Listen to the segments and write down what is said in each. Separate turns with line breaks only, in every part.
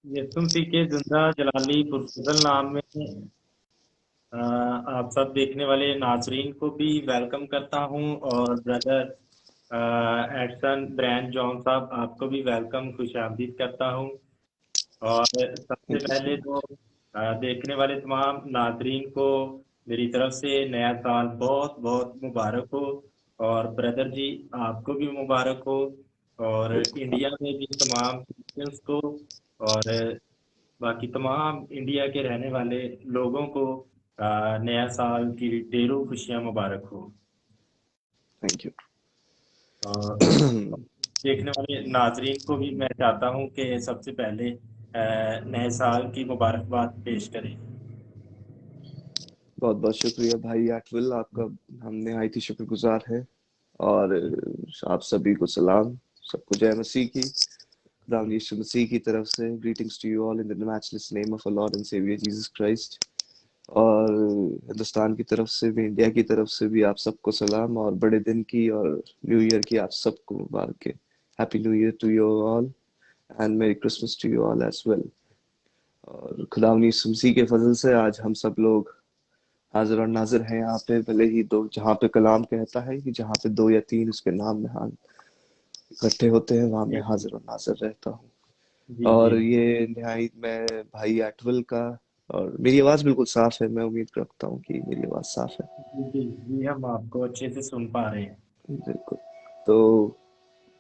यशुम सी के जिंदा जलाली पुरफजल नाम में आप सब देखने वाले नाजरीन को भी वेलकम करता हूं, और ब्रदर एडसन ब्रांड जॉन साहब, आपको भी वेलकम खुशामदीद करता हूं। और सबसे
थैंक यू सो
पहले तो
मच।
देखने वाले तमाम नाजरीन को मेरी तरफ से नया साल बहुत बहुत मुबारक हो। और ब्रदर जी, आपको भी मुबारक हो। और
बिल्कुल।
इंडिया में भी तमाम क्रिश्चियंस को और बाकी तमाम इंडिया के रहने वाले लोगों को नया साल की ढेरों खुशियां मुबारक हो।
Thank you.
और देखने वाले नाजरीन को भी मैं चाहता हूं कि सबसे पहले नए साल की मुबारकबाद पेश करें।
बहुत बहुत शुक्रिया भाई आठविल, आपका हम नहायत ही शुक्रगुजार हैं। और आप सभी को सलाम, सबको जय मसीह की, खुदावंद यीशु मसीह की तरफ से greetings to you all in the matchless name of our Lord and Saviour Jesus Christ. और हिंदुस्तान की तरफ से भी, इंडिया की तरफ से भी आप सबको सलाम, और बड़े दिन की और न्यू ईयर की आप सबको मुबारक। Happy new year to you all and merry Christmas to you all as well. और खुदावंद यीशु मसीह के फजल से आज हम सब लोग हाजिर और नाजिर हैं यहाँ पे, भले ही दो, जहाँ पे कलाम कहता है कि जहाँ पे दो या तीन उसके नाम में हाल इकट्ठे होते हैं, वहां मैं
जी
हाजिर और नाजिर रहता हूँ।
जी जी
और ये निहायत मैं भाई एटवल का, और मेरी आवाज बिल्कुल साफ है, मैं उम्मीद रखता हूँ कि मेरी आवाज साफ है।
जी जी जी, हम आपको अच्छे से सुन पा रहे हैं।
बिल्कुल। तो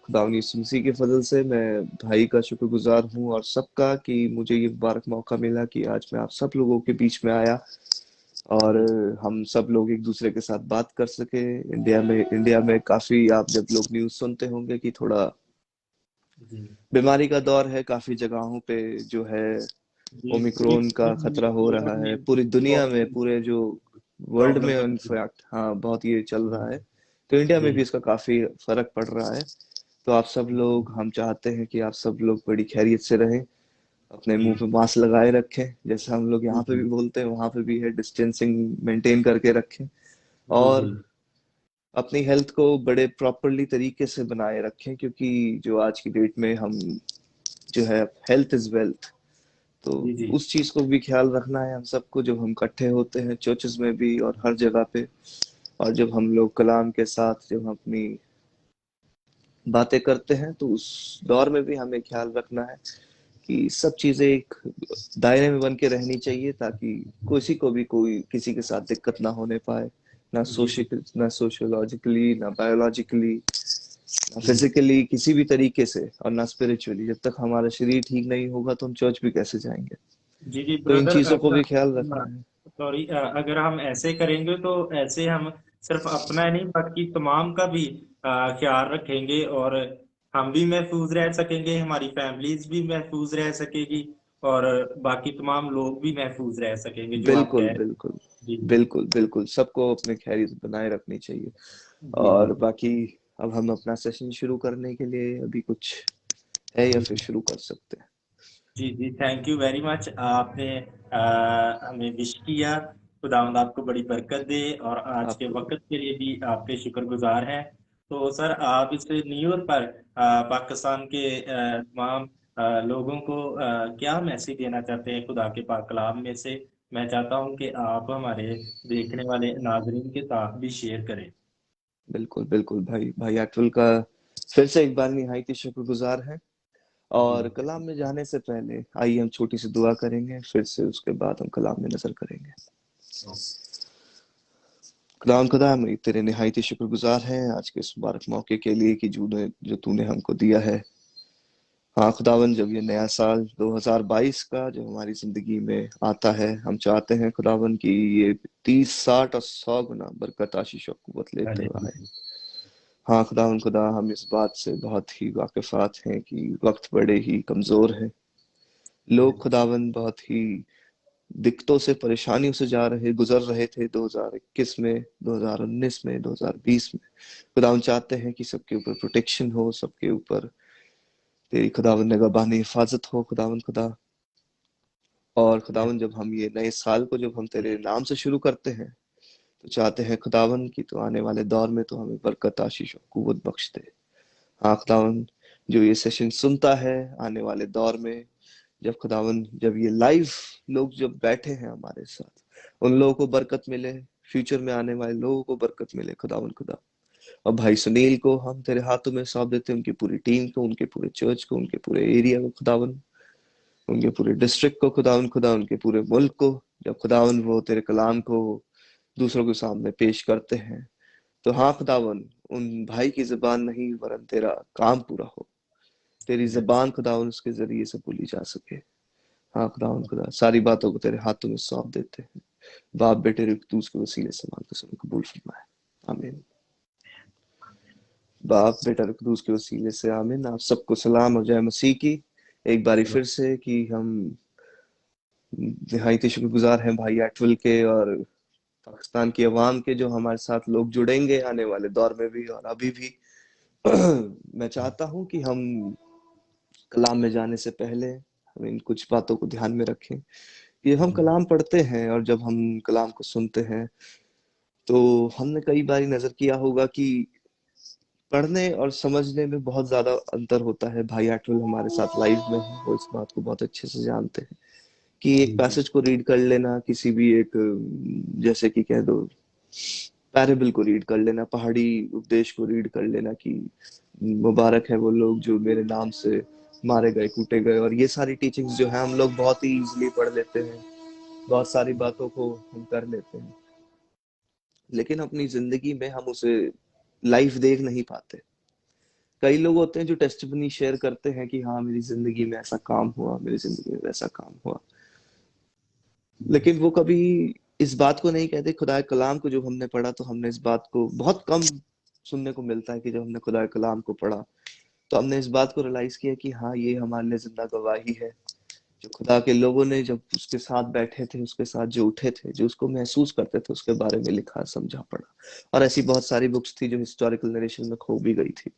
खुदावंद यीशु मसीह के फजल से मैं भाई का शुक्रगुजार हूँ और सबका, कि मुझे ये मुबारक मौका मिला कि आज मैं आप सब लोगों के बीच में आया, और
जी
हम सब लोग एक दूसरे के साथ बात कर सके। इंडिया में काफी, आप जब लोग न्यूज़ सुनते होंगे कि थोड़ा
जी
बीमारी का दौर है काफी जगहों पे, जो है
जी, पूरी
ओमिक्रोन का खतरा हो रहा
वर्ल्ड
है
में
पूरी दुनिया
बहुत
में, पूरे जो वर्ल्ड में
प्रॉब्लम है।
इनफैक्ट, हाँ, बहुत ये चल रहा है। तो इंडिया में
जी
भी इसका काफी फर्क पड़ रहा है। तो आप सब लोग, हम चाहते हैं कि आप सब लोग बड़ी खैरियत से रहें, अपने
जी
मुंह पे मास्क लगाए रखें, जैसे हम लोग
जी
यहाँ पे
जी
भी बोलते हैं वहां पे भी है, डिस्टेंसिंग मेंटेन करके रखें।
जी जी
और अपनी हेल्थ को बड़े प्रॉपरली तरीके से बनाए रखें, क्योंकि जो आज की डेट में हम, जो है, हेल्थ इज वेल्थ, तो
जी जी
उस चीज को भी ख्याल रखना है हम सबको, जब हम इकट्ठे होते हैं चर्चेस में भी और हर जगह पे, और जब हम लोग कलाम के साथ जब हम अपनी बातें करते हैं, तो उस दौर में भी हमें ख्याल रखना है कि सब चीजें एक दायरे में बन के रहनी चाहिए, ताकि किसी को भी कोई किसी के साथ दिक्कत ना होने पाए,
जी जी
ना सोशियोलॉजिकली, ना बायोलॉजिकली, ना
जी
फिजिकली, किसी भी तरीके से, और ना स्पिरिचुअली। जब तक हमारा शरीर ठीक नहीं होगा तो हम चर्च भी कैसे जाएंगे।
जी जी
तो इन
ब्रदर,
चीजों को
अगर
भी ख्याल रखना है।
सॉरी, अगर हम ऐसे करेंगे तो ऐसे हम सिर्फ अपना ही नहीं बाकी तमाम का भी ख्याल रखेंगे, और हम भी महफूज रह सकेंगे, हमारी फैमिलीज भी महफूज रह सकेगी, और बाकी तमाम लोग भी महफूज रह सकेंगे जो आप
बिल्कुल
कह रहे हैं।
बिल्कुल।
जी
बिल्कुल बिल्कुल, सबको अपने खैरियत बनाए रखनी चाहिए।
जी जी
और बाकी, अब हम अपना सेशन शुरू करने के लिए अभी कुछ है, या
जी
फिर शुरू कर सकते हैं?
जी जी, थैंक यू वेरी मच। आपने हमें विश किया। खुदावंद आपको बड़ी बरकत दे, और आज के
आपको भी।
वक्त के लिए भी आपके शुक्रगुजार हैं। तो सर, आप इस न्यू ईयर पर पाकिस्तान के तमाम लोगों को क्या मैसेज देना चाहते हैं खुदा के पाक कलाम में से? मैं चाहता हूं कि आप हमारे देखने वाले नाजरीन के साथ भी शेयर करें।
बिल्कुल बिल्कुल भाई, भाई अटविल का फिर से एक बार निहायत ही शुक्रगुजार है।
जी
और कलाम में जाने से पहले आइए हम छोटी सी दुआ करेंगे, फिर से उसके बाद हम कलाम में नजर करेंगे। खुदाम खुदा, हम तेरे निहायत ही शुक्रगुजार हैं आज के इस मुबारक मौके के लिए, कि जो तूने हमको दिया है। हाँ खुदावन, जब ये नया साल 2022 का जब हमारी जिंदगी में आता है, हम चाहते हैं खुदावन कि ये 30, 60 और 100 गुना बरकत, आशीष और कुव्वत लेते हुए आए।
हालेलुया।
हाँ खुदावन खुदा, हम इस बात से बहुत ही वाकिफात हैं कि वक्त बड़े ही कमजोर है। लोग खुदावन बहुत ही दिक्कतों से, परेशानियों से गुजर रहे थे 2021 में, 2019 में, 2020 में। खुदावन चाहते हैं कि सबके ऊपर प्रोटेक्शन हो, सबके ऊपर तेरी खुदावन निगहबानी, हिफाजत हो खुदावन खुदा। और खुदावन, जब हम ये नए साल को जब हम तेरे नाम से शुरू करते हैं, तो चाहते हैं खुदावन कि तो आने वाले दौर में तो हमें बरकत, आशीष और कुव्वत बख्श दे। हाँ खुदावन, जो ये सेशन सुनता है आने वाले दौर में, जब खुदावन, जब ये लाइव लोग जब बैठे हैं हमारे साथ, उन लोगों को बरकत मिले, फ्यूचर में आने वाले लोगों को बरकत मिले खुदावन खुदा। और भाई सुनील को हम तेरे हाथों में सौंप देते हैं, उनकी पूरी टीम को, उनके पूरे चर्च को, उनके पूरे एरिया को खुदावन, उनके पूरे डिस्ट्रिक्ट को खुदावन खुदा, उनके पूरे मुल्क को। जब खुदावन वो तेरे कलाम को दूसरों के सामने पेश करते हैं, तो हाँ खुदावन, उन भाई की जबान नहीं वरन तेरा काम पूरा हो, तेरी जबान खुदावन उसके जरिए से बोली जा सके। हाँ खुदावन खुदा, सारी बातों को तेरे हाथों में सौंप देते हैं। बाप बेटे रुकदूस के वसीले से मांगते समय कबूल फरमाए, आमीन। बाप बेटा रुकदूस के वसीले से आमीन। आप सबको सलाम और जय मसीह की एक बारी फिर से, कि हम निहायत शुक्रगुजार हैं भाई एटविल के और पाकिस्तान की आवाम के, जो हमारे साथ लोग जुड़ेंगे आने वाले दौर में भी और अभी भी। मैं चाहता हूं कि हम कलाम में जाने से पहले हम इन कुछ बातों को ध्यान में रखें कि हम कलाम पढ़ते हैं और जब हम कलाम को सुनते हैं, तो हमने कई बार नजर किया होगा कि पढ़ने और समझने में बहुत ज्यादा अंतर होता है। भाई एटविल हमारे साथ लाइव में है, वो इस बात को बहुत अच्छे से जानते हैं कि एक पैसेज को रीड कर लेना, किसी भी एक, जैसे कि कह दो पैरेबल को रीड कर लेना, पहाड़ी उपदेश को रीड कर लेना, कि मुबारक है वो लोग जो मेरे नाम से मारे गए, कूटे गए, और ये सारी टीचिंग्स जो है हम लोग बहुत ही इजीली पढ़ लेते हैं, बहुत सारी बातों को हम कर लेते हैं, लेकिन अपनी जिंदगी में हम उसे लाइव देख नहीं पाते। कई लोग होते हैं जो टेस्टिमनी शेयर करते हैं कि हाँ मेरी जिंदगी में ऐसा काम हुआ, मेरी जिंदगी में वैसा काम हुआ, लेकिन वो कभी इस बात को नहीं कहते। खुदा कलाम को जब हमने पढ़ा, तो हमने इस बात को बहुत कम सुनने को मिलता है कि जब हमने खुदा कलाम को पढ़ा, तो हमने इस बात को रियलाइज किया कि हाँ ये हमारे लिए जिंदा गवाही है, जो खुदा के लोगों ने जब उसके साथ बैठे थे, उसके साथ जो उठे थे, जो उसको महसूस करते थे, उसके बारे में लिखा, समझा, पढ़ा। और ऐसी बहुत सारी बुक्स थी जो हिस्टोरिकल नरेशन में खो भी गई थी,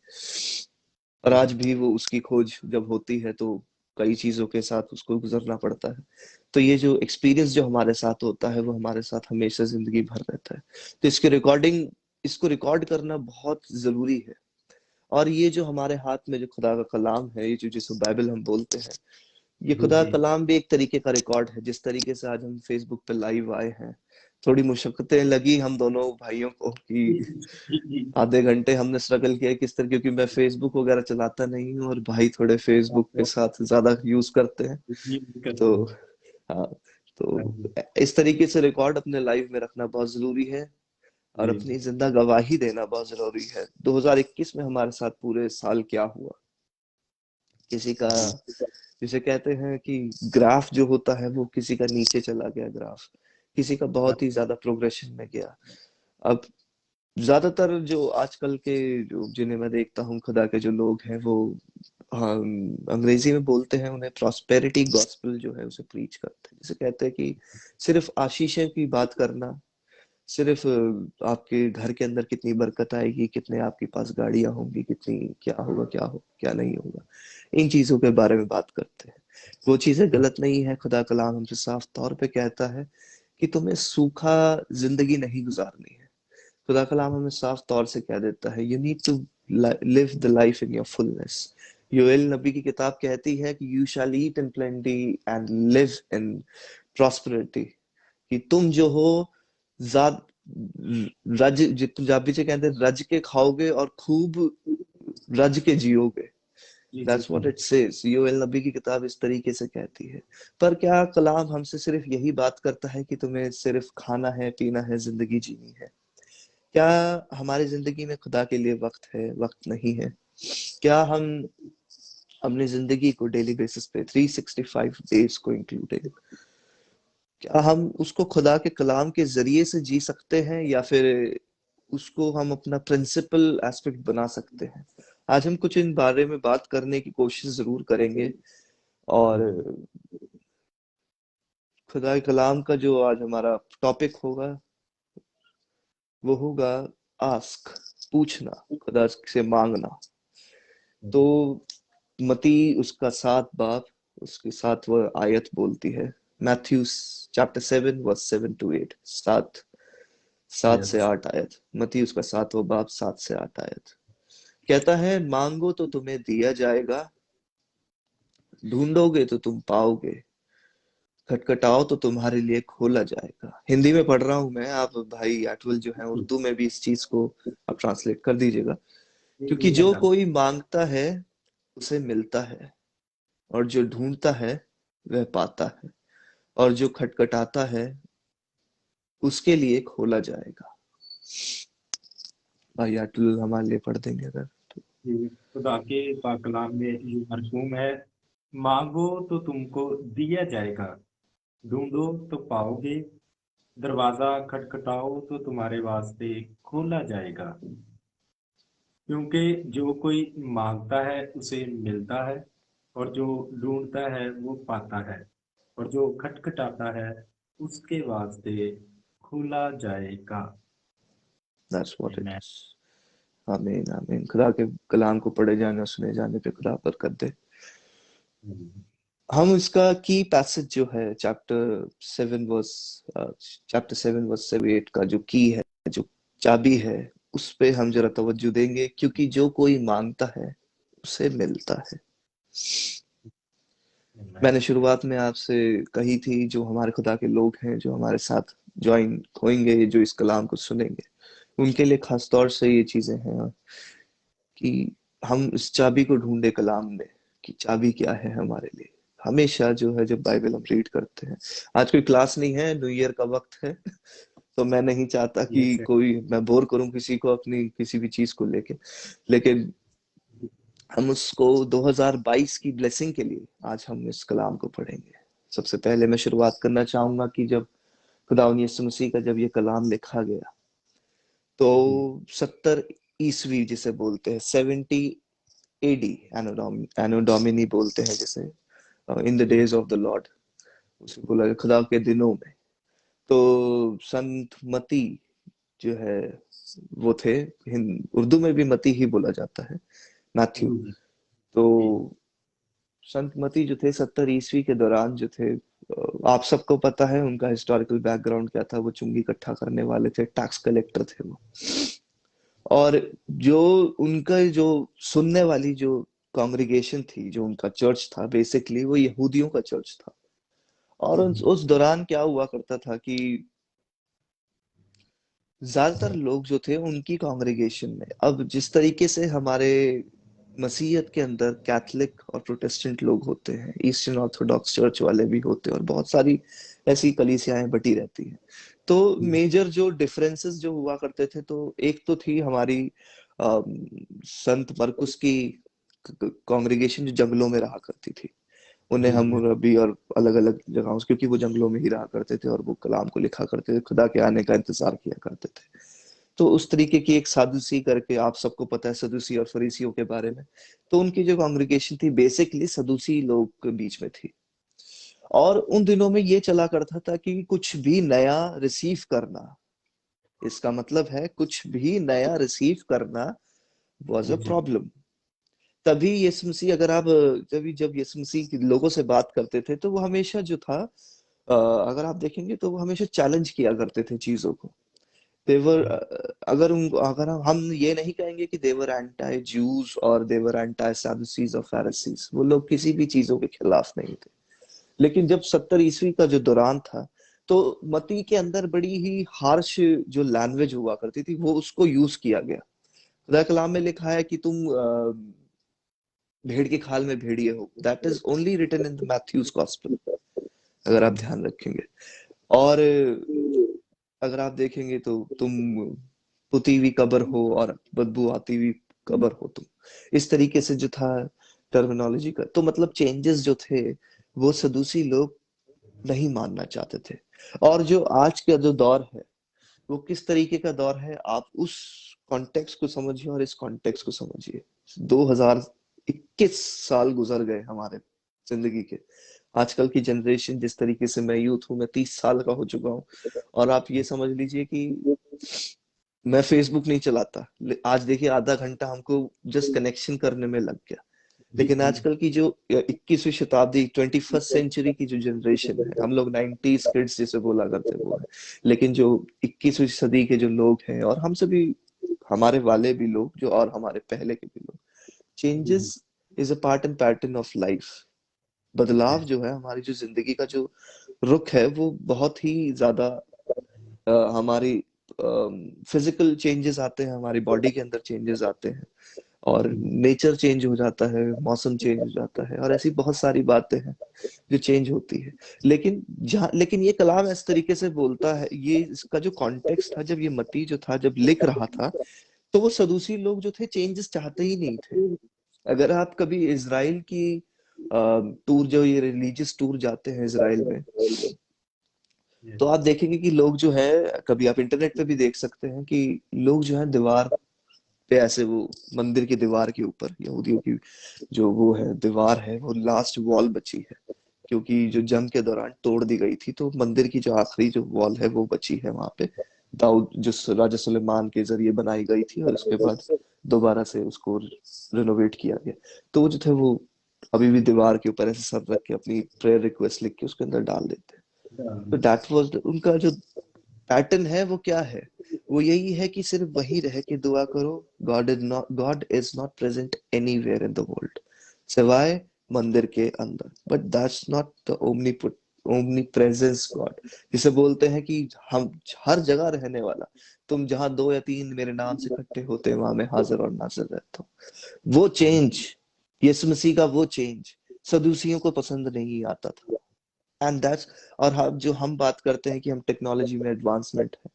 और आज भी वो उसकी खोज जब होती है, तो कई चीजों के साथ उसको गुजरना पड़ता है। तो ये जो एक्सपीरियंस जो हमारे साथ होता है, वो हमारे साथ हमेशा जिंदगी भर रहता है। तो इसको रिकॉर्ड करना बहुत जरूरी है। और ये जो हमारे हाथ में जो खुदा का कलाम है, ये जो जिसे बाइबल हम बोलते हैं, ये खुदा
जी
कलाम भी एक तरीके का रिकॉर्ड है। जिस तरीके से आज हम फेसबुक पे लाइव आए हैं, थोड़ी मुश्किलें लगी हम दोनों भाइयों को कि
जी
आधे घंटे हमने स्ट्रगल किया किस तरह, क्योंकि मैं फेसबुक वगैरह चलाता नहीं हूँ और भाई थोड़े फेसबुक के साथ ज्यादा यूज करते हैं।
जी
तो
करते हैं।
हाँ, तो
हाँ जी।
इस तरीके से रिकॉर्ड अपने लाइव में रखना बहुत जरूरी है, और
जी
अपनी जिंदा गवाही देना बहुत जरूरी है। 2021 में हमारे साथ पूरे साल क्या हुआ, किसी का,
जी
जिसे कहते हैं कि ग्राफ जो होता है वो किसी का नीचे चला गया ग्राफ, किसी का बहुत ही ज्यादा प्रोग्रेशन में गया। अब ज्यादातर जो आजकल के जो जिन्हें मैं देखता हूँ, खुदा के जो लोग हैं, वो हाँ, अंग्रेजी में बोलते हैं उन्हें प्रॉस्पेरिटी गॉस्पेल जो है उसे प्रीच करते हैं, जिसे कहते हैं कि सिर्फ आशीषों की बात करना, सिर्फ आपके घर के अंदर कितनी बरकत आएगी, कितने आपके पास गाड़ियां होंगी, कितनी क्या होगा, क्या हो क्या नहीं होगा, इन चीजों के बारे में बात करते हैं। वो चीजें गलत नहीं है। खुदा कलाम हमसे साफ तौर पे कहता है कि तुम्हें सूखा जिंदगी नहीं गुजारनी है। खुदा कलाम हमें साफ तौर से कह देता है, you need to live the life in your fullness. योएल नबी की किताब कहती है कि you shall eat in plenty and live in prosperity, कि तुम जो हो जाद रज, जित पंजाबी से कहते हैं रज के खाओगे और खूब रज के जियोगे।
जी जी
that's what it says. Joel नबी की किताब इस तरीके से कहती है। पर क्या कलाम हमसे सिर्फ यही बात करता है कि तुम्हें सिर्फ खाना है, पीना है, जिंदगी जीनी है? क्या हमारी जिंदगी में खुदा के लिए वक्त है, वक्त नहीं है? क्या हम अपनी जिंदगी को डेली बेसिस पे 365 डेज को इंक्लूडेड, क्या हम उसको खुदा के कलाम के जरिए से जी सकते हैं, या फिर उसको हम अपना प्रिंसिपल एस्पेक्ट बना सकते हैं? आज हम कुछ इन बारे में बात करने की कोशिश जरूर करेंगे। और खुदा के कलाम का जो आज हमारा टॉपिक होगा, वो होगा आस्क, पूछना, खुदा से मांगना। तो मती उसका 7 बाब, उसके साथ वह आयत बोलती है, मैथ्यू चैप्टर 7 वर्स 7 to 8, सात सात से
यस
आठ आयत। मती उसका 7वां बाब 7 से 8 आयत कहता है, मांगो तो तुम्हें दिया जाएगा, ढूंढोगे तो तुम पाओगे, खटखटाओ तो तुम्हारे लिए खोला जाएगा। हिंदी में पढ़ रहा हूं मैं, आप भाई अटविल जो है उर्दू में भी इस चीज को आप ट्रांसलेट कर दीजिएगा।
जी
क्योंकि
जी
जो
एकदम।
कोई मांगता है उसे मिलता है, और जो ढूंढता है वह पाता है, और जो खटखटाता है उसके लिए खोला जाएगा। भाई अटविल हमारे लिए पढ़ देंगे अगर तो।
जी, खुदा के पाक कलाम में यूं मरसूम है, मांगो तो तुमको दिया जाएगा, ढूंढो तो पाओगे, दरवाजा खटखटाओ तो तुम्हारे वास्ते खोला जाएगा। क्योंकि जो कोई मांगता है उसे मिलता है, और जो ढूंढता है वो पाता है, और जो खटखटाता है उसके वास्ते खोला जाएगा।
That's what it
Amen.
Is. आमीन आमीन। खुदा के कलाम को पढ़े जाने और सुने जाने पे खुदा बरकत दे।
हम्म।
हम इसका की पैसेज जो है चैप्टर 7 वर्स 8 का जो की है, जो चाबी है, उस पे हम जरा तवज्जो देंगे, क्योंकि जो कोई मांगता है उसे मिलता है।
Amen.
मैंने शुरुआत में आपसे कही थी, जो हमारे खुदा के लोग हैं जो हमारे साथ ज्वाइन होंगे, जो इस कलाम को सुनेंगे, उनके लिए खास तौर से ये चीजें हैं कि हम इस चाबी को ढूंढे कलाम में, कि चाबी क्या है हमारे लिए। हमेशा जो है जब बाइबल हम रीड करते हैं, आज कोई क्लास नहीं है, न्यू ईयर का वक्त है, तो मैं नहीं चाहता कि
Yes,
कोई मैं बोर करूं किसी को अपनी किसी भी चीज को लेके, लेकिन हम उसको 2022 की ब्लेसिंग के लिए आज हम इस कलाम को पढ़ेंगे। सबसे पहले मैं शुरुआत करना चाहूंगा कि जब खुदावंद यीशु मसीह का जब ये कलाम लिखा गया, तो
जी
70 ईस्वी जिसे बोलते हैं, 70 AD, एनो डोमिनी बोलते हैं जिसे, इन द
जी
डेज ऑफ द लॉर्ड, उसे बोला गया खुदा के दिनों में। तो संत मती जो है वो थे, उर्दू में भी मती ही बोला जाता है, मैथ्यू।
जी जी
तो
जी
संत मती जो थे 70 ईस्वी के दौरान जो थे, आप सबको पता है उनका हिस्टोरिकल बैकग्राउंड क्या था। वो चुंगी इकट्ठा करने वाले थे, टैक्स कलेक्टर थे वो। और जो उनका जो सुनने वाली जो कॉन्ग्रीगेशन थी, जो उनका चर्च था, बेसिकली वो यहूदियों का चर्च था। और उस दौरान क्या हुआ करता था कि ज्यादातर लोग जो थे उनकी कॉन्ग्रीगेशन में, अब जिस तरीके से हमारे मसीहत के अंदर कैथलिक और प्रोटेस्टेंट लोग होते हैं, ईस्टर्न ऑर्थोडॉक्स चर्च वाले भी होते हैं, और बहुत सारी ऐसी कलीसियाएं बटी रहती हैं। तो मेजर जो डिफरेंसेस जो हुआ करते थे, तो एक तो थी हमारी संत मरकुस की कॉन्ग्रीगेशन जो जंगलों में रहा करती थी। उन्हें
जी
हम
जी
रबी और अलग अलग जगहों से, क्योंकि वो जंगलों में ही रहा करते थे और वो कलाम को लिखा करते थे, खुदा के आने का इंतजार किया करते थे। तो उस तरीके की एक सादुसी करके, आप सबको पता है सदुसी और फरीसियों के बारे में, तो उनकी जो कांग्रेगेशन थी बेसिकली सदुसी लोग के बीच में थी। और उन दिनों में ये चला करता था कि कुछ भी नया रिसीव करना, इसका मतलब है कुछ भी नया रिसीव करना was
ji
a
ji
problem. तभी यीशु मसीह, अगर आप जब जब यीशु मसीह लोगों से बात करते थे, तो वो हमेशा जो था, अगर आप देखेंगे तो वो हमेशा चैलेंज किया करते थे चीजों को। देवर, अगर हम ये नहीं कहेंगे कि देवर एंटी जूस और देवर एंटी सैदुसीज और फैरिसीज, वो लोग किसी भी चीजों के खिलाफ नहीं थे। लेकिन जब 70 ईस्वी का जो दौरान था, तो मती के अंदर बड़ी ही हार्श जो लैंग्वेज हुआ करती थी, वो उसको यूज किया गया। खुदा कलाम में लिखा है कि तुम भेड़ के खाल में भेड़िए हो, that is only written in the Matthew's gospel, अगर आप ध्यान रखेंगे। और अगर आप देखेंगे तो तुम पुती हुई कब्र हो और बदबू आती हुई कब्र हो तुम, इस तरीके से जो था टर्मिनोलॉजी का, तो मतलब चेंजेस जो थे वो सदूसी लोग नहीं मानना चाहते थे। और जो आज का जो दौर है, वो किस तरीके का दौर है, आप उस कॉन्टेक्स्ट को समझिए और इस कॉन्टेक्स्ट को समझिए। 2021 साल गुजर गए हमारे जिंदगी के। आजकल की जनरेशन, जिस तरीके से मैं यूथ हूँ, मैं 30 साल का हो चुका हूँ, और आप ये समझ लीजिए कि मैं फेसबुक नहीं चलाता। आज देखिए आधा घंटा हमको जस्ट कनेक्शन करने में लग गया।
जी
लेकिन
जी
आजकल की जो 21वीं शताब्दी, 21st सेंचुरी की जो जनरेशन है, हम लोग 90s किड्स जिसे बोला करते वो है, लेकिन जो 21वीं सदी के जो लोग हैं, और हमसे भी, हमारे वाले भी लोग जो, और हमारे पहले के भी लोग,
जी
changes is a part and pattern of life. बदलाव जो है, हमारी जो जिंदगी का जो रुख है, वो बहुत ही ज्यादा हमारी फिजिकल चेंजेस आते हैं, हमारी बॉडी के अंदर चेंजेस आते हैं, और नेचर चेंज हो जाता है, मौसम चेंज हो जाता है, और ऐसी बहुत सारी बातें हैं जो चेंज होती है। लेकिन ये कलाम इस तरीके से बोलता है, ये इसका जो कॉन्टेक्स्ट था, जब ये मती जो था जब लिख रहा था, तो वो सदूसी लोग जो थे चेंजेस चाहते ही नहीं थे। अगर आप कभी इसराइल की टूर, जो ये रिलीजियस टूर जाते हैं इसराइल में, तो आप देखेंगे कि लोग जो है, कभी आप इंटरनेट पे भी देख सकते हैं कि लोग जो है दीवार पे ऐसे, वो मंदिर की दीवार के ऊपर, यहूदियों की जो वो है दीवार है, वो लास्ट वॉल बची है, क्योंकि जो जंग के दौरान तोड़ दी गई थी, तो मंदिर की जो आखिरी जो वॉल है वो बची है वहां पे, दाऊद जो राजा सुलेमान के जरिए बनाई गई थी, और उसके बाद दोबारा से उसको रिनोवेट किया गया। तो वो जो थे वो अभी भी दीवार के ऊपर ऐसे सर रख के अपनी प्रेयर रिक्वेस्ट लिख के उसके अंदर डाल देते हैं। तो दैट वाज उनका जो पैटर्न है, वो क्या है, वो यही है कि सिर्फ वही रह के दुआ करो, God is not present anywhere in the world, सिवाय मंदिर के अंदर, but that's not the omni presence God, जिसे बोलते हैं कि हम हर जगह रहने वाला, तुम जहां दो या तीन मेरे नाम से इकट्ठे होते हैं, वहां मैं हाजिर और नाजिर रहता हूँ। वो चेंज, यीशु मसीह का वो चेंज सदूसियों को पसंद नहीं आता था। एंड दैट्स, और हम बात करते हैं कि हम टेक्नोलॉजी में एडवांसमेंट है,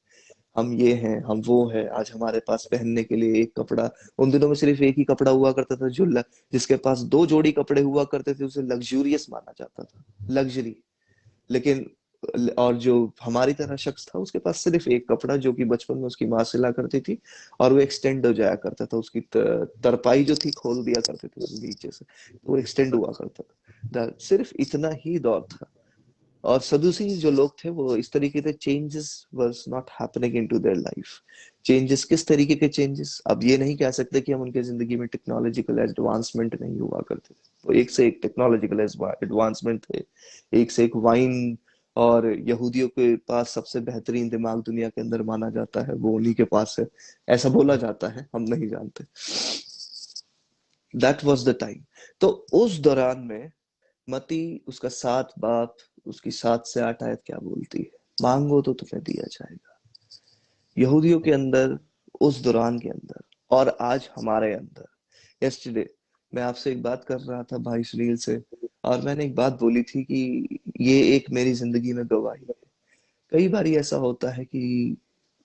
हम ये हैं, हम वो है, आज हमारे पास पहनने के लिए एक कपड़ा, उन दिनों में सिर्फ एक ही कपड़ा हुआ करता था, जो जिसके पास दो जोड़ी कपड़े हुआ करते थे उसे लग्जूरियस माना जाता था, लग्जरी। लेकिन और जो हमारी तरह शख्स था, उसके पास सिर्फ एक कपड़ा, जो कि बचपन में उसकी माँ सिला करती थी, और वो एक्सटेंड हो जाया करता था, उसकी तरपाई जो थी खोल दिया करते थे उसके नीचे से, तो वो एक्सटेंड हुआ करता था, सिर्फ इतना ही दौर था। और सदुसी जो लोग थे वो इस तरीके से, changes was not happening into their life. Changes किस तरीके के चेंजेस, अब ये नहीं कह सकते कि हम उनके जिंदगी में टेक्नोलॉजिकल एडवांसमेंट नहीं हुआ करते थे, वो एक से एक टेक्नोलॉजिकल एडवांसमेंट थे, एक से एक वाइन, और यहूदियों के पास सबसे बेहतरीन दिमाग दुनिया के अंदर माना जाता है, वो उन्हीं के पास है, ऐसा बोला जाता है, हम नहीं जानते। That was the time. तो उस दौरान में मती, उसका सात बाप, उसकी 7 से 8 आयत क्या बोलती है, मांगो तो तुम्हें दिया जाएगा। यहूदियों के अंदर, उस दौरान के अंदर, और आज हमारे अंदर, यस्टरडे मैं आपसे एक बात कर रहा था भाई सुनील से, और मैंने एक बात बोली थी कि ये एक मेरी जिंदगी में गवाही है। कई बार ऐसा होता है कि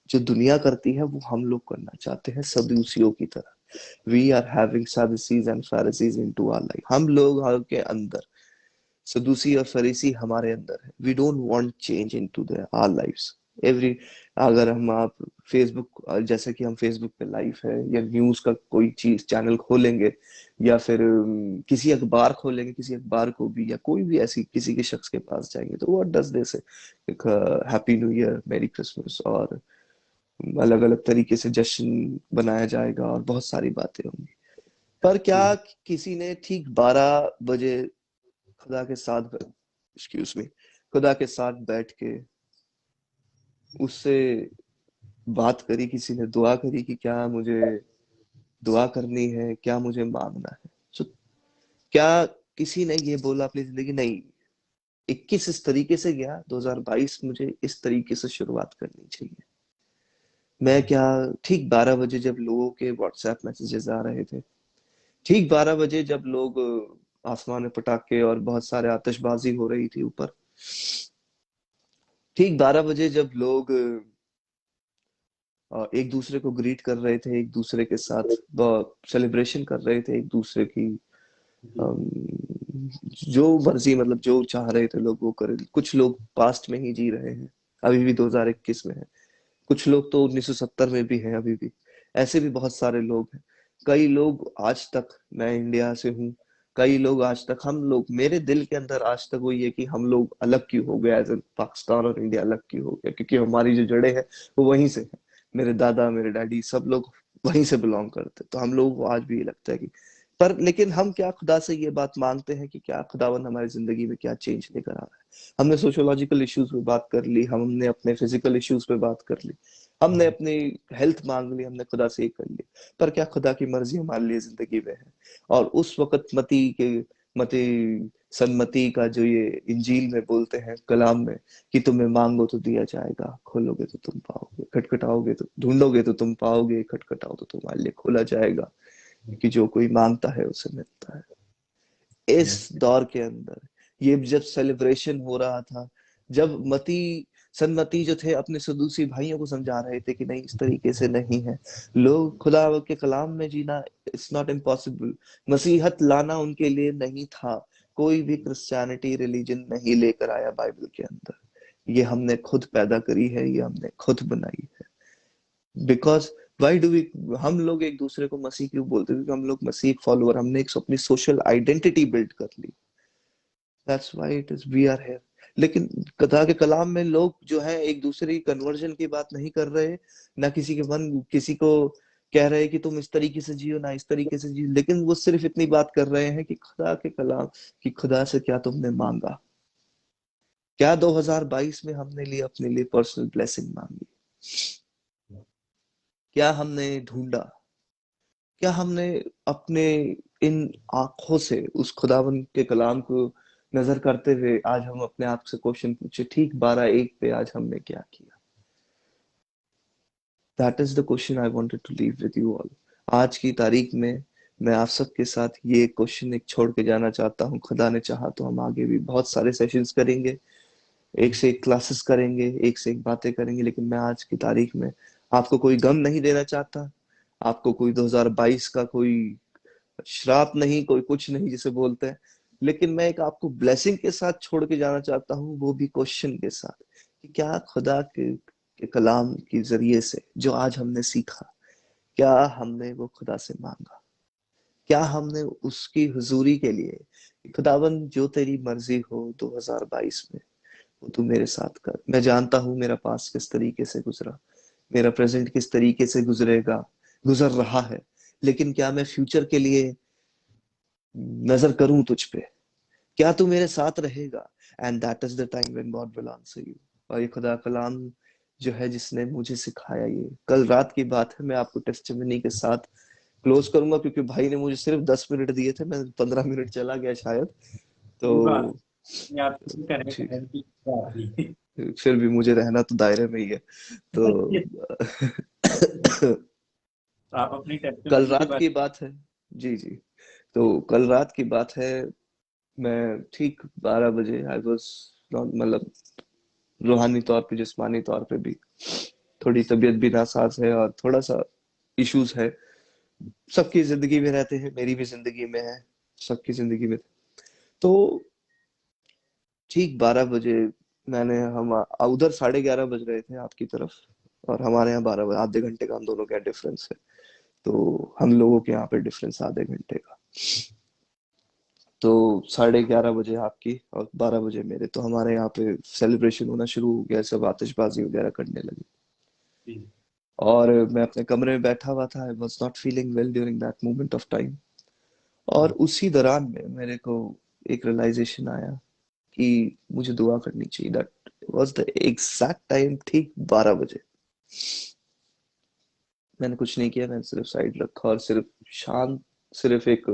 जो दुनिया करती है वो हम लोग करना चाहते हैं, सदूसियों की तरह। We are having Sadducees and pharisees into our life, हम लोग के अंदर सदूसी और फरीसी हमारे अंदर है। We don't want change into the our lives every. अगर हम आप फेसबुक, जैसे कि हम फेसबुक पे लाइव है, या न्यूज का कोई चीज चैनल खोलेंगे, या फिर किसी अखबार खोलेंगे, किसी अखबार को भी, या कोई भी ऐसी किसी के शख्स के पास जाएंगे, तो व्हाट डज दे से, एक हैप्पी न्यू ईयर, मेरी क्रिसमस, और अलग अलग तरीके से जश्न बनाया जाएगा, और बहुत सारी बातें होंगी। पर क्या किसी ने ठीक 12 बजे खुदा के साथ, एक्सक्यूज मी, खुदा के साथ बैठ के उससे बात करी, किसी ने दुआ करी कि क्या मुझे दुआ करनी है, क्या मुझे मांगना है? so, क्या किसी ने ये बोला अपनी जिंदगी, नहीं, 21 इस तरीके से गया, 2022 मुझे इस तरीके से शुरुआत करनी चाहिए? मैं क्या, ठीक 12 बजे जब लोगों के व्हाट्सएप मैसेजेस आ रहे थे, ठीक 12 बजे जब लोग आसमान में पटाखे और बहुत सारे आतिशबाजी हो रही थी ऊपर, ठीक 12 बजे जब लोग एक दूसरे को ग्रीट कर रहे थे, एक दूसरे के साथ सेलिब्रेशन कर रहे थे, एक दूसरे की अम, जो मर्जी, मतलब जो चाह रहे थे लोग वो करे। कुछ लोग पास्ट में ही जी रहे हैं, अभी भी 2021 में है, कुछ लोग तो 1970 में भी हैं अभी भी, ऐसे भी बहुत सारे लोग हैं। कई लोग आज तक, मैं इंडिया से हूँ, कई लोग आज तक, हम लोग, मेरे दिल के अंदर आज तक वही है कि हम लोग अलग क्यों हो गए, एज पाकिस्तान और इंडिया अलग क्यों हो गया, क्योंकि हमारी जो जड़ें हैं वो वहीं से है। मेरे दादा, मेरे डैडी, सब लोग वहीं से बिलोंग करते, तो हम लोग को आज भी ये लगता है कि, पर लेकिन हम क्या खुदा से ये बात मांगते हैं कि क्या खुदावन हमारी जिंदगी में क्या चेंज लेकर आ रहा है? हमने सोशोलॉजिकल इश्यूज पे बात कर ली, हमने अपने फिजिकल इश्यूज पे बात कर ली, हमने अपनी हेल्थ मांग ली, हमने खुदा से ये कर लिया, पर क्या खुदा की मर्जी हमारे लिए जिंदगी में है? और उस वक्त मती सन्मति का जो ये इंजील में बोलते हैं कलाम में कि तुम्हें मांगो तो दिया जाएगा, खोलोगे तो तुम पाओगे, खटखटाओगे तो ढूंढोगे तो तुम पाओगे, खटखटाओ तो तुम्हारे लिए खोला जाएगा, कि जो कोई मांगता है उसे मिलता है। इस दौर के अंदर ये जब सेलिब्रेशन हो रहा था, जब मती सन्मति जो थे अपने सदूसी भाइयों को समझा रहे थे कि नहीं इस तरीके से नहीं है, लोग खुदा के कलाम में जीना इट्स नॉट इम्पॉसिबल, मसीहत लाना उनके लिए नहीं था, कोई भी क्रिश्चियनिटी रिलीजन नहीं लेकर आया बाइबल के अंदर, ये हमने खुद पैदा करी है, ये हमने खुद बनाई है। बिकॉज वाई डू वी, हम लोग एक दूसरे को मसीह क्यों बोलते हैं, क्योंकि हम लोग मसीह फॉलोअर, हमने एक अपनी सोशल आइडेंटिटी बिल्ड कर ली, that's why it is we are here. लेकिन खुदा के कलाम में लोग जो है एक दूसरे की कन्वर्जन की बात नहीं कर रहे, ना किसी के मन किसी को कह रहे कि तुम इस तरीके से जियो ना इस तरीके से जियो, लेकिन वो सिर्फ इतनी बात कर रहे हैं कि खुदा के कलाम, कि खुदा से क्या तुमने मांगा, क्या 2022 में हमने लिए अपने लिए पर्सनल ब्लेसिंग मांगी, क्या हमने ढूंढा, क्या हमने अपने इन आंखों से उस खुदावन के कलाम को नजर करते हुए आज हम अपने आप से क्वेश्चन पूछे, ठीक 12:01 पे आज हमने क्या किया। That is the question I wanted to leave with you all. आज की तारीख में मैं आप सबके साथ ये क्वेश्चन एक छोड़ के जाना चाहता हूँ। खुदा ने चाहा तो हम आगे भी बहुत सारे सेशंस करेंगे, एक से एक क्लासेस करेंगे, एक से एक बातें करेंगे, लेकिन मैं आज की तारीख में आपको कोई गम नहीं देना चाहता, आपको कोई 2022 का कोई श्राप नहीं, कोई कुछ नहीं जिसे बोलते हैं, लेकिन मैं एक आपको ब्लेसिंग के साथ छोड़ के जाना चाहता हूँ, वो भी क्वेश्चन के साथ, कि क्या खुदा के कलाम के जरिए से जो आज हमने सीखा, क्या हमने वो खुदा से मांगा, क्या हमने उसकी हुजूरी के लिए, खुदावन जो तेरी मर्जी हो 2022 में वो तू मेरे साथ कर। मैं जानता हूँ मेरा पास किस तरीके से गुजरा, मेरा प्रेजेंट किस तरीके से गुजरेगा, गुजर रहा है, लेकिन क्या मैं फ्यूचर के लिए नजर करूं तुझ पे, क्या तू मेरे साथ रहेगा, and that is the time when God will answer you. और ये खुदा कलाम जो है जिसने मुझे सिखाया, ये कल रात की बात है, मैं आपको टेस्टिमनी के साथ क्लोज करूंगा, क्योंकि भाई ने मुझे सिर्फ 10 मिनट दिए थे, मैं 15 मिनट चला गया शायद, तो
कोई बात नहीं, आप किसी करने
ठीक,
टाइम की बात नहीं।
फिर भी मुझे रहना तो दायरे में ही है, तो
आप अपनी
कल
टेस्टिमनी के
रात
बारे
की बात है, जी जी, तो कल रात की बात है, मैं ठीक 12 बजे आई वॉज, मतलब रूहानी तौर पे जिस्मानी तौर पे भी थोड़ी तबीयत भी नासाज है और थोड़ा सा इश्यूज है, सबकी जिंदगी में रहते हैं, मेरी भी जिंदगी में है, सबकी जिंदगी में। तो ठीक 12 बजे मैंने, हम उधर 11:30 बज रहे थे आपकी तरफ, और हमारे यहाँ 12 बजे, आधे घंटे का हम दोनों का डिफरेंस है, तो हम लोगों के यहाँ पे डिफरेंस आधे घंटे का, तो 11:30 बजे आपकी और 12 बजे मेरे, तो हमारे यहाँ पे सेलिब्रेशन होना शुरू हो गया, सब आतिशबाजी वगैरह करने लगे,
में।
और मैं अपने कमरे में बैठा हुआ था, I was not feeling well during that moment of time, और उसी दौरान में मेरे को एक रियलाइजेशन आया कि मुझे दुआ करनी चाहिए, that was the exact time, ठीक 12 बजे। मैंने कुछ नहीं किया, मैंने सिर्फ साइड रखा और सिर्फ शांत, सिर्फ एक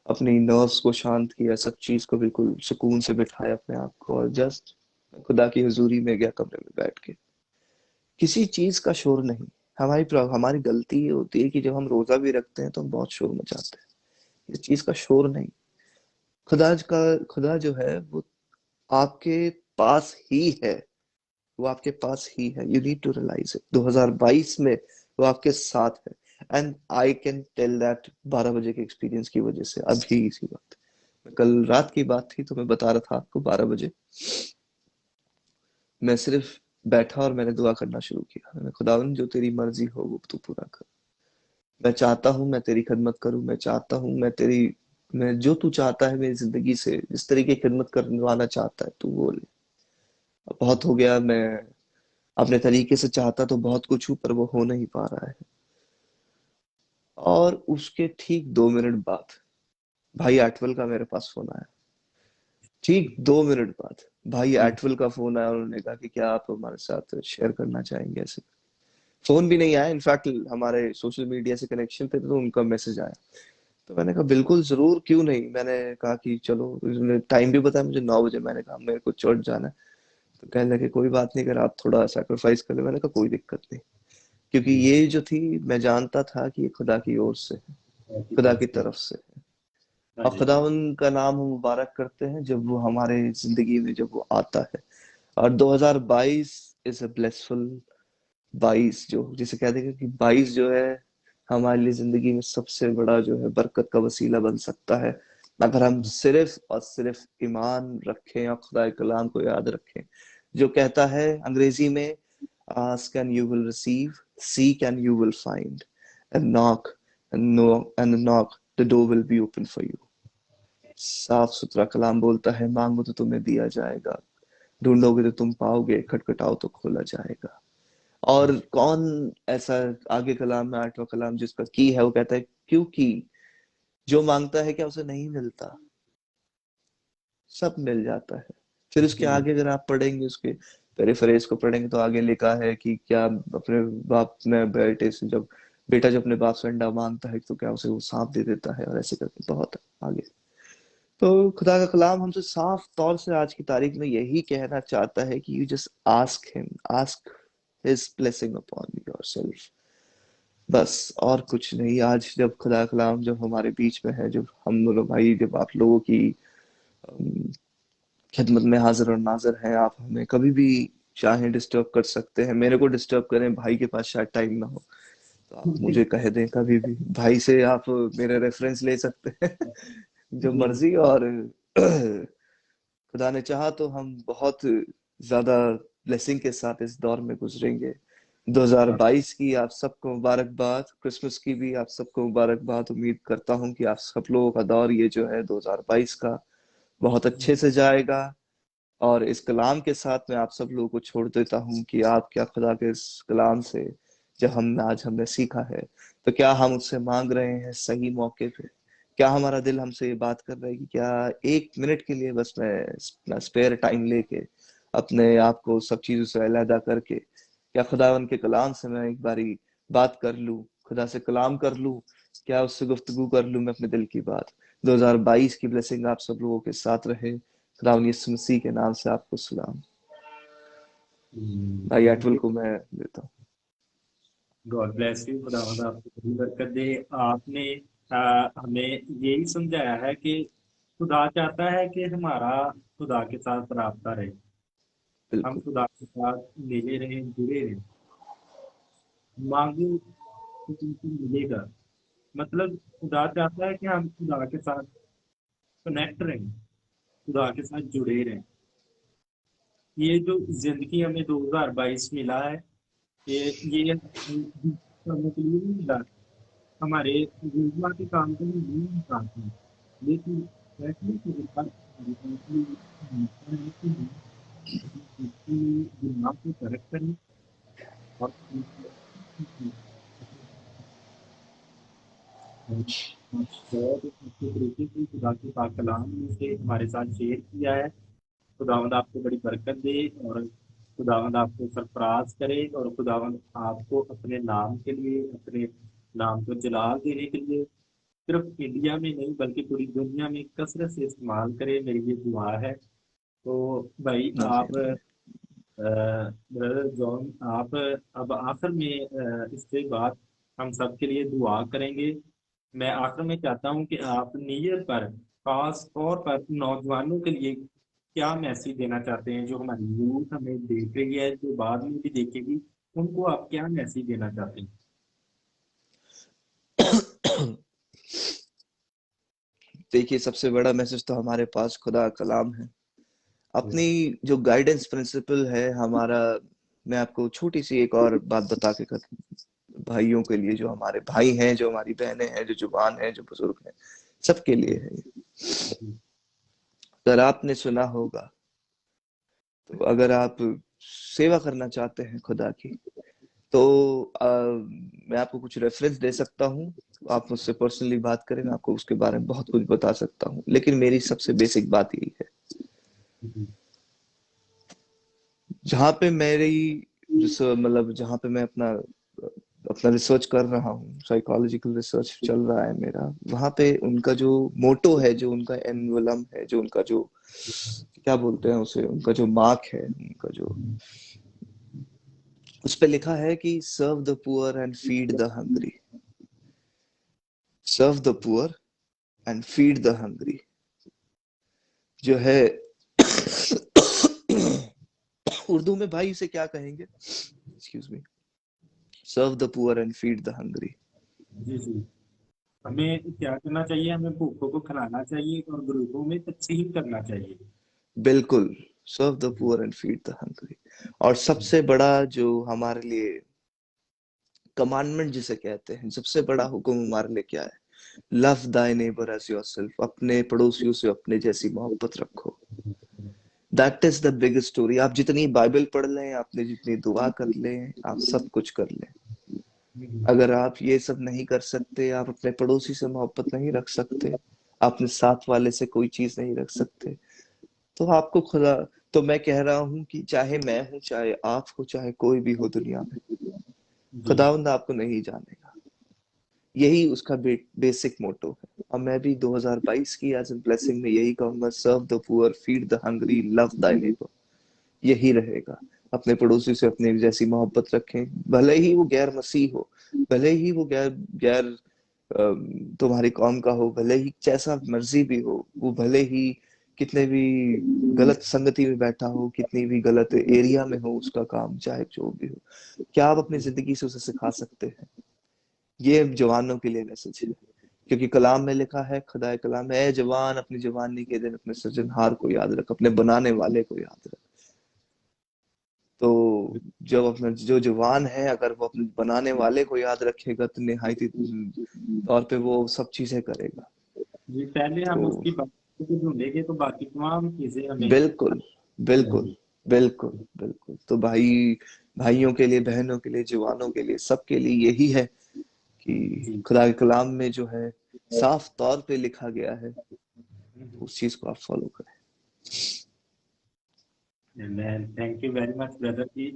अपनी नर्व्स को शांत किया, सब चीज को बिल्कुल सुकून से बिठाया अपने आप को, और जस्ट खुदा की हुजूरी में गया कमरे में बैठ के, किसी चीज का शोर नहीं। हमारी गलती ये होती है कि जब हम रोजा भी रखते हैं तो हम बहुत शोर मचाते हैं, इस चीज का शोर नहीं। खुदा जो है वो आपके पास ही है, वो आपके पास ही है, you need to realise it. 2022 में वो आपके साथ है, and I can tell that 12 बजे के एक्सपीरियंस की वजह से अभी इसी वक्त। कल रात की बात थी तो मैं बता रहा था आपको, 12 बजे मैं सिर्फ बैठा और मैंने दुआ करना शुरू किया, मैंने, खुदावन जो तेरी मर्जी हो वो तू पूरा कर, मैं चाहता हूँ मैं तेरी खिदमत करूँ, मैं चाहता हूँ मैं जो तू चाहता है मेरी जिंदगी से, जिस तरीके की खिदमत करवाना चाहता है तू वो ले। अब बहुत हो गया, मैं अपने तरीके से चाहता तो बहुत कुछ हूँ, पर वो हो नहीं पा रहा है। और उसके ठीक 2 मिनट बाद भाई एटवल का मेरे पास फोन आया, ठीक 2 मिनट बाद भाई
जी।
एटवल का फोन आया, उन्होंने कहा कि क्या आप हमारे साथ शेयर करना चाहेंगे, ऐसे। फोन भी नहीं आया, इनफैक्ट हमारे सोशल मीडिया से कनेक्शन थे तो उनका मैसेज आया, तो मैंने कहा बिल्कुल जरूर, क्यों नहीं। मैंने कहा कि चलो, उसने टाइम भी बताया मुझे 9 बजे। मैंने कहा मेरे को चर्च जाना है। तो कहने लगे कोई बात नहीं, अगर आप थोड़ा सेक्रीफाइस कर ले। मैंने कहा कोई दिक्कत नहीं, क्योंकि
जी,
ये जो थी, मैं जानता था कि ये खुदा की ओर से है,
आपकी
खुदा
तरफ
की
से।
तरफ से है।
हाँ
और
जी।
खुदावन का नाम हम मुबारक करते हैं जब वो हमारे जिंदगी में जब वो आता है। और 2022 इज अ ब्लेसफुल 22, जो जिसे कहते हैं कि 22 जो है हमारे लिए जिंदगी में सबसे बड़ा जो है बरकत का वसीला बन सकता है, अगर हम सिर्फ और सिर्फ ईमान रखें और खुदा के कलाम को याद रखें, जो कहता है अंग्रेजी में, ask and you will receive, seek and you will find, and knock, the door will be open for you। साफ सुथरा कलाम बोलता है, मांगो तो तुम्हें दिया जाएगा, ढूंढोगे तो तुम पाओगे, खटखटाओ तो खोला जाएगा। और कौन ऐसा, आगे कलाम में 8वां कलाम जिसका की है, वो कहता है क्योंकि जो मांगता है क्या उसे नहीं मिलता, सब मिल जाता है। फिर उसके
जी।
आगे अगर आप पढ़ेंगे, उसके पेरिफ्रेज को पढ़ेंगे, तो आगे लिखा है कि क्या अपने बाप ने बेटे से जब बेटा जब अपने बाप से अंडा मांगता है तो क्या उसे वो सांप दे देता है, और ऐसे करके बहुत आगे। तो खुदा का कलाम हमसे साफ तौर से आज की तारीख में यही कहना चाहता है कि you just ask him, ask his blessing upon yourself, बस और कुछ नहीं। आज जब खुदा का कलाम जब हमारे बीच में है, जब हम दोनों भाई, जब आप लोगों की अम, खिदमत में हाजिर और नाजिर हैं, आप हमें कभी भी चाहें डिस्टर्ब कर सकते हैं। मेरे को डिस्टर्ब करें, भाई के पास शायद टाइम ना हो तो आप
जी।
मुझे कह दें, कभी भी भाई से आप मेरे रेफरेंस ले सकते हैं जो
जी।
मर्जी। और खुदा ने चाहा तो हम बहुत ज्यादा ब्लेसिंग के साथ इस दौर में गुजरेंगे।
हाँ।
2022 की आप सबको मुबारकबाद, क्रिसमस की भी आप सबको मुबारकबाद। उम्मीद करता हूँ कि आप सब लोगों का दौर ये जो है 2022 का बहुत अच्छे से जाएगा। और इस कलाम के साथ मैं आप सब लोगों को छोड़ देता हूँ कि आप क्या खुदा के इस कलाम से, जब हम आज हमने सीखा है, तो क्या हम उससे मांग रहे हैं सही मौके पे? क्या हमारा दिल हमसे ये बात कर रहा है कि क्या 1 मिनट के लिए बस मैं अपना स्पेयर टाइम लेके अपने आप को सब चीजों से अलहदा करके, क्या खुदावन के कलाम से मैं एक बारी बात कर लूं, खुदा से कलाम कर लूं, क्या उससे गुफ्तगू कर लूं मैं अपने दिल की बात। 2022 की ब्लेसिंग आप सब लोगों के साथ रहे। खुदावन यीशु मसीह के नाम से आपको सलाम। भाई
थैंक
एटवल
यू।
को मैं देता हूँ।
God bless you. खुदावंद आपको बड़ी बरकत दे। आपने हमें यही समझाया है कि खुदा चाहता है कि हमारा खुदा के साथ राबता रहे, हम
बिल्कुल।
खुदा के साथ मिले रहें, जुड़े रहें। मांगो तो तुमको मिलेगा। मतलब खुदा चाहता है कि हम खुदा के साथ कनेक्ट रहें, खुदा के साथ जुड़े रहें। ये जो जिंदगी हमें 2022 मिला है, ये करने के लिए नहीं मिला, हमारे रोजमर्रा के काम के लिए नहीं निकालते हैं। लेकिन फैसले के बाद हमारे पास ये मौका है कि हम अपनी दिमाग को करेक्ट करें और बहुत अच्छे तरीके से खुदा के पाक कलाम में से हमारे साथ शेयर किया है। खुदावंद आपको बड़ी बरकत दे, और खुदावंद आपको सरफराज करे, और खुदावंद आपको अपने नाम के लिए, अपने नाम को जलाल देने के लिए सिर्फ इंडिया में नहीं बल्कि पूरी दुनिया में कसरत से इस्तेमाल करे, मेरी ये दुआ है। तो भाई आप,
आमीन।
ब्रदर जॉन, आप अब आखिर में इसके बाद हम सब के लिए दुआ करेंगे। मैं आखिर में चाहता हूँ कि आप न्यू ईयर पर खास तौर पर नौजवानों के लिए क्या मैसेज देना चाहते हैं, जो हमारी यूथ हमें देख रही है, जो बाद में भी देखेगी, उनको आप क्या मैसेज देना चाहते हैं?
देखिए, सबसे बड़ा मैसेज तो हमारे पास खुदा का कलाम है। अपनी जो गाइडेंस प्रिंसिपल है हमारा, मैं आपको छोटी सी एक और बात बता के कर, भाइयों के लिए, जो हमारे भाई हैं, जो हमारी बहनें हैं, जो जुबान हैं, जो बुजुर्ग हैं, सबके लिए है ये। अगर आपने सुना होगा, तो अगर आप सेवा करना चाहते हैं खुदा की, तो मैं आपको कुछ रेफरेंस दे सकता हूँ। आप मुझसे पर्सनली बात करें, मैं आपको उसके बारे में बहुत कुछ बता सकता हूँ, लेकिन मेरी सबसे बेसिक बात यही है, जहाँ पे मेरी मतलब जहाँ पे मैं अपना अपना रिसर्च कर रहा हूँ, साइकोलॉजिकल रिसर्च चल रहा है मेरा, वहां पे उनका जो मोटो है, जो उनका एनवलम है, जो उनका जो क्या बोलते हैं उसे, उनका जो मार्क है, उनका जो उस पे लिखा है कि serve the poor and feed the hungry, serve the poor and feed the hungry, जो है उर्दू में भाई इसे क्या कहेंगे, excuse me, serve the poor and feed the hungry.
जी जी। हमें क्या करना चाहिए, हमें भूखों को खिलाना चाहिए और गरीबों में तकसीम करना चाहिए।
बिल्कुल, सर्व द
जी
poor and feed the hungry. और
जी
सबसे बड़ा जो हमारे लिए कमांडमेंट जिसे कहते हैं, सबसे बड़ा हुक्म हमारे लिए क्या है, love thy neighbour as yourself, अपने पड़ोसियों से अपने जैसी मोहब्बत रखो। That is the biggest story. आप जितनी बाइबल पढ़ लें, आपने जितनी दुआ कर लें, आप सब कुछ कर लें, अगर आप ये सब नहीं कर सकते, आप अपने पड़ोसी से मोहब्बत नहीं रख सकते, अपने साथ वाले से कोई चीज नहीं रख सकते, तो आपको खुदा, तो मैं कह रहा हूं कि चाहे मैं हूं, चाहे आप हो, चाहे कोई भी हो दुनिया में,
जी।
खुदावंद आपको नहीं जानेगा। यही उसका बेसिक मोटो है। और मैं भी 2022 की एज ए ब्लेसिंग में यही कहूंगा, serve the poor, feed the hungry, love thy neighbour, यही रहेगा। अपने पड़ोसी से अपने जैसी मोहब्बत रखें, भले ही वो गैर मसीह हो, भले ही वो गैर गैर तुम्हारी कौम का हो, भले ही जैसा मर्जी भी हो, वो भले ही कितने भी गलत संगति में बैठा हो, कितनी भी गलत एरिया में हो उसका काम, चाहे जो भी हो, क्या आप अपनी जिंदगी से उसे सिखा सकते हैं? ये जवानों के लिए मैसेज है, क्योंकि कलाम में लिखा है, खुदाए कलाम में, ए जवान अपनी जवानी के दिन अपने सृजनहार को याद रख, अपने बनाने वाले को याद रख। तो जब अपना जो जवान है, अगर वो अपने बनाने वाले को याद रखेगा, तो निहायती तौर पे वो सब चीजें करेगा।
जी, पहले हम
तो
उसकी बात को ढूंढेंगे तो बाकी तमाम चीजें हमें
बिल्कुल, बिल्कुल,
मिलेंगी।
बिल्कुल, बिल्कुल। तो भाइयों के लिए, बहनों के लिए, जवानों के लिए, सबके लिए यही है कि
जी।
खुदा के कलाम में जो है साफ तौर पे लिखा गया है, उस चीज को आप फॉलो करें।
मैं thank you very much brother की।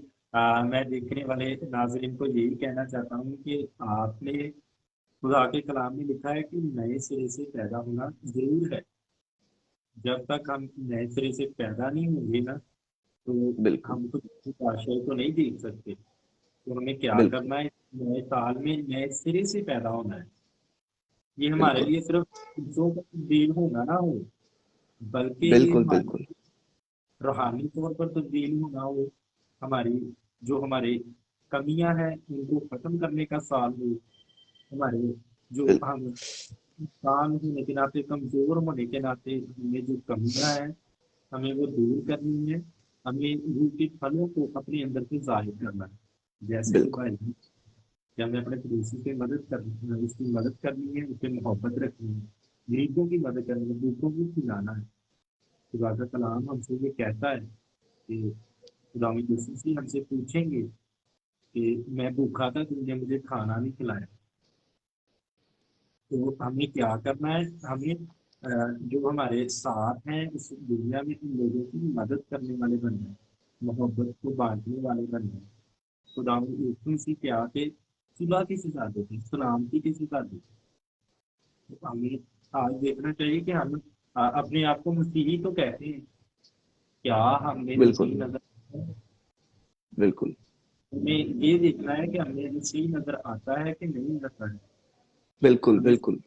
मैं देखने वाले नाजरीन को यही कहना चाहता हूँ कि आपने खुदा के कलाम में लिखा है कि नए सिरे से पैदा होना जरूर है। जब तक हम नए सिरे से पैदा नहीं होंगे ना, तो
बिल्कुल,
हम कुछ आशय तो नहीं देख सकते। तो हमें क्या
बिल्कुल,
करना है, नए साल में नए सिरे से पैदा होना है। ये हमारे
बिल्कुल,
लिए सिर्फ चीजों का तब्दील होना ना हो, बल्कि ये
बिल्कुल,
हमारे
बिल्कुल,
रूहानी तौर पर तब्दील होना हो। हमारी जो हमारे कमियां हैं उनको खत्म करने का साल हो। हमारे जो
बिल,
हम इंसान होने के नाते, कमजोर होने के नाते हमें जो कमियां हैं, हमें वो दूर करनी है। हमें रूह के फलों को अपने अंदर से जाहिर करना है। जैसे कि
बिल्कुल,
भाई, कि हमें अपने पड़ोसी की मदद करनी है, उसकी मदद करनी है, उससे मोहब्बत रखनी है, गरीबों की मदद करनी है, भूखों को खिलाना है। खुदा का कलाम हमसे ये कहता है कि खुदा यीशु हमसे पूछेंगे कि मैं भूखा था, तुमने मुझे खाना नहीं खिलाया। तो हमें क्या करना है, हमें जो हमारे साथ हैं इस दुनिया में, उन लोगों की मदद करने वाले बनना है, मोहब्बत को बांटने वाले बनना है। खुदा यीशु मसीह क्या के सुलह की सिखा देते, सलामती की सिखा देते। तो हमें आज देखना चाहिए कि हम अपने आप को मसीही तो कहते हैं, क्या हमने
बिल्कुल,
मसीह नजर,
बिल्कुल,
हमें ये देखना है कि हमें मसीह नजर आता है कि नहीं आता है।
बिल्कुल,
हमें
बिल्कुल,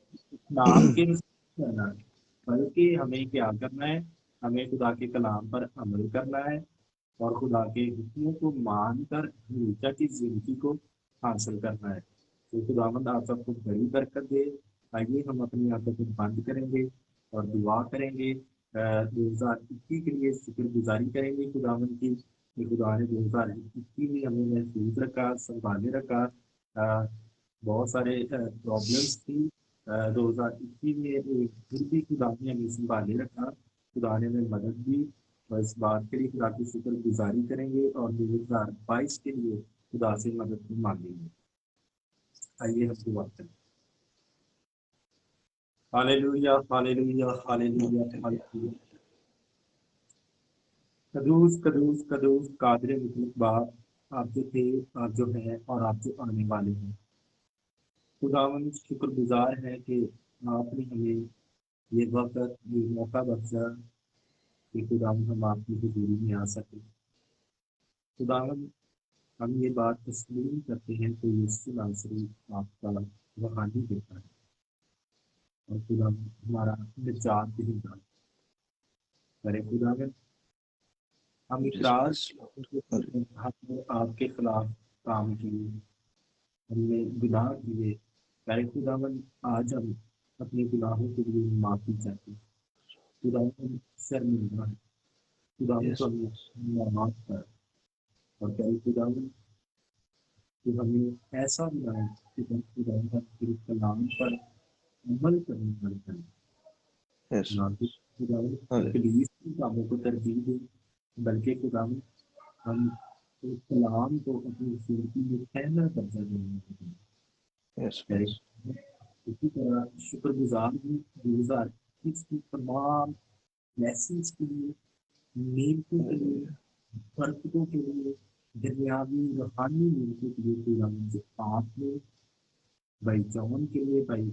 नाम के मसीह करना है, बल्कि हमें क्या करना है, हमें खुदा के कलाम पर अमल करना है और खुदा के हुक्मों को मानकर हमेशा की जिंदगी को हासिल करना है। तो खुदावंद आप सबको बड़ी बरकत दे। आइए हम अपनी आंखों को बंद करेंगे और दुआ करेंगे। 2021 के लिए शुक्रगुजारी करेंगे खुदावंद की, कि खुदा ने 2021 में हमें महफूज रखा, संभाले रखा। अ, बहुत सारे प्रॉब्लम्स थी 2021 में, फिर भी खुदा ने हमें संभाले रखा, खुदा ने हमें मदद दी। और इस बात के लिए खुदा की शुक्रगुजारी करेंगे और 2022 के लिए खुदा से मदद मांगेंगे। आइए हम दुआ करें। Hallelujah, hallelujah, hallelujah, hallelujah. कदूस कदूस कदूस कादिर मुतलक बाप, आप जो थे, आप जो हैं और आप जो आने वाले हैं। खुदावंद शुक्रगुजार है कि आपने हमें ये वक्त, ये मौका बख्शा कि खुदावंद हम आपकी हजूरी में आ सके। खुदावंद हम ये बात तस्लीम करते हैं कि यीशु नासरी आपका रूहानी बेटा है और खुदा हमारा निजात दहिंदा करे। खुदावंद हम
Yes,
इकरार
yes, Lord.
हमने आपके खिलाफ काम किए, हमने गुनाह किए। करे खुदावंद आज हम अपने गुनाहों के लिए माफी चाहते हैं। खुदावंद शर्मिंदा है, खुदावंद तो
Yes,
हमें माफ कर। और करे खुदावंद कि हमें ऐसा बनाए कि हम खुदावंद हम तेरे कलाम पर अमल करने वाले बने,
yes,
ना कि खुदावंद
Hallelujah.
इब्लीस के कामों को तरजीह दे, बल्कि खुदावंद हम उस कलाम को अपनी जिंदगी में पहला दर्जा देने वाले
Yes,
बने।
yes,
इसी तरह शुक्रगुजार हूँ 2021 की तमाम ब्लेसिंग्स के लिए, नेमतों के लिए,
Hallelujah.
बरकतों के लिए, दुनियावी रूहानी नेमतों के लिए खुदावंद जो आपने भाई जॉन के लिए, भाई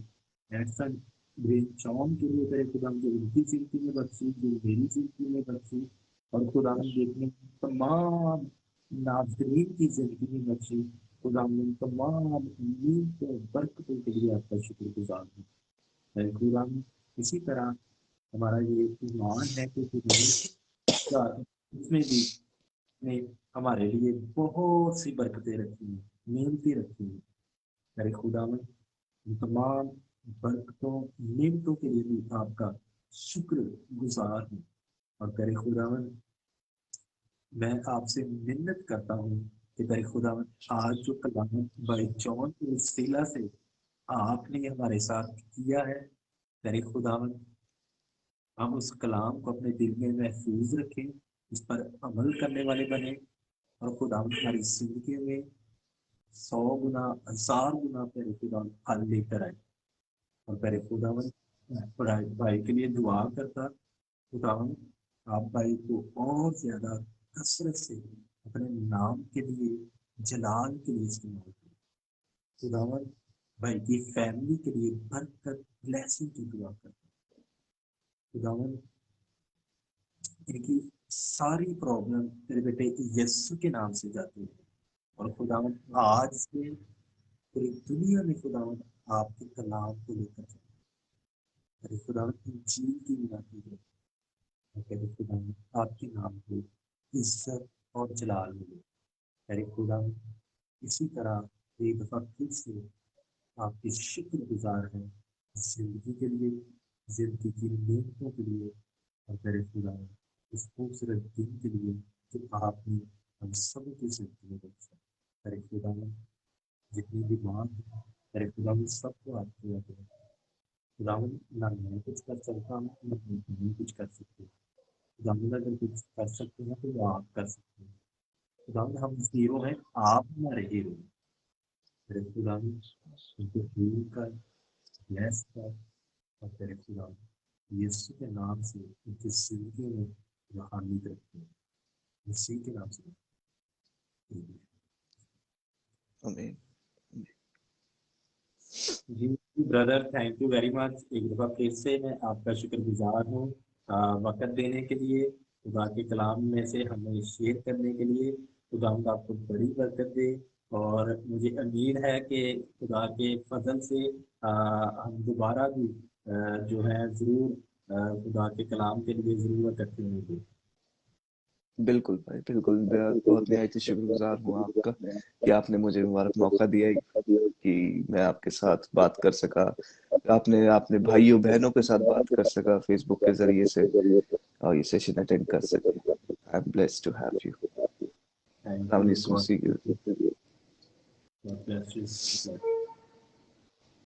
एडसन ग्रेन जॉन के लिए करे खुदावंद जो उनकी जिंदगी में बख्शी, जो मेरी जिंदगी में बख्शी, और खुदावंद
Yes,
देखने तमाम नाज़रीन की जिंदगी में बख्शी। खुदावंद तमाम उम्मीद और बरकतों के लिए आपका शुक्रगुजार हूँ। मैं खुदावंद इसी तरह हमारा ये ईमान है कि खुदावंद का इसमें भी ने हमारे लिए बहुत सी बरकतें रखी हैं, नेमतें रखी हैं। मेरे खुदावंद इन तमाम बरकतों, नेमतों के लिए भी आपका शुक्र गुजार हूँ। और करे खुदावंद मैं आपसे मिन्नत करता हूँ कि करे खुदावंद आज जो कलाम भाई जॉन के वसीला से आपने हमारे साथ किया है, करे खुदावंद हम उस कलाम को अपने दिल में महफूज रखें, उस पर अमल करने वाले बने, और खुदावंद हमारी जिंदगी में 100 गुना, 1000 गुना तेरे खुदावंद फल लेकर आए। और तेरे खुदावंद भाई भाई के लिए दुआ करता, खुदावंद आप भाई को और ज्यादा कसरत से अपने नाम के लिए, जलाल के लिए इस्तेमाल करें। खुदावंद भाई की फैमिली के लिए बरकत, ब्लेसिंग की दुआ करता। खुदावंद इनकी सारी प्रॉब्लम तेरे बेटे यीशु के नाम से जाती है। और खुदावंद आज से पूरी दुनिया में खुदावंद आपके कलाम को लेकर चले। अरे खुदावंद इंजील की मिलाती है, और कहते खुदावंद आपके नाम को इज्जत और जलाल मिले। अरे खुदावंद इसी तरह एक दफा फिर से आपके शुक्रगुजार हैं जिंदगी के लिए, जिंदगी की नेमतों के लिए, और तेरे खुदावंद इस खूबसूरत दिन के लिए जो आपने हम सब की जिंदगी में बख्शा। तेरे खुदावंद जितनी भी मांग है, तेरे खुदावंद सबको आप पूरा करें। खुदावंद ना मैं कुछ कर सकता हूँ, ना तुम कुछ कर सकते हो। खुदावंद अगर कुछ कर सकते हैं तो वो आप कर सकते हैं। खुदावंद हम हीरो हैं, आप हमारे हीरो हैं। तेरे खुदावंद उनको हीरो कर, ब्लेस कर, और तेरे खुदावंद यीशु के नाम से उनकी जिंदगी में रूहानी रखते हैं, मसीह के नाम से।
Amen.
जी brother, thank you very much. एक दफ़ा फिर से मैं आपका शुक्रगुजार हूँ वक़्त देने के लिए, खुदा के कलाम में से हमें शेयर करने के लिए। खुदावंद आपको बड़ी बरकत दे, और मुझे उम्मीद है कि खुदा के फजल से हम दोबारा भी जो है ज़रूर खुदा के कलाम के लिए ज़रूर इकट्ठे होंगे।
बिल्कुल भाई, बिल्कुल। मैं बहुत निहायत ही शुक्रगुजार हूँ आपका कि आपने मुझे मुबारक मौका दिया है कि मैं आपके साथ बात कर सका। आपने आपने भाइयों बहनों के साथ बात कर सका फेसबुक के ज़रिए से, और ये सेशन अटेंड कर सके। I am blessed to have you.
Thank
खुदा
यू,
यीशु मसीह की
गॉड ब्लेस यू।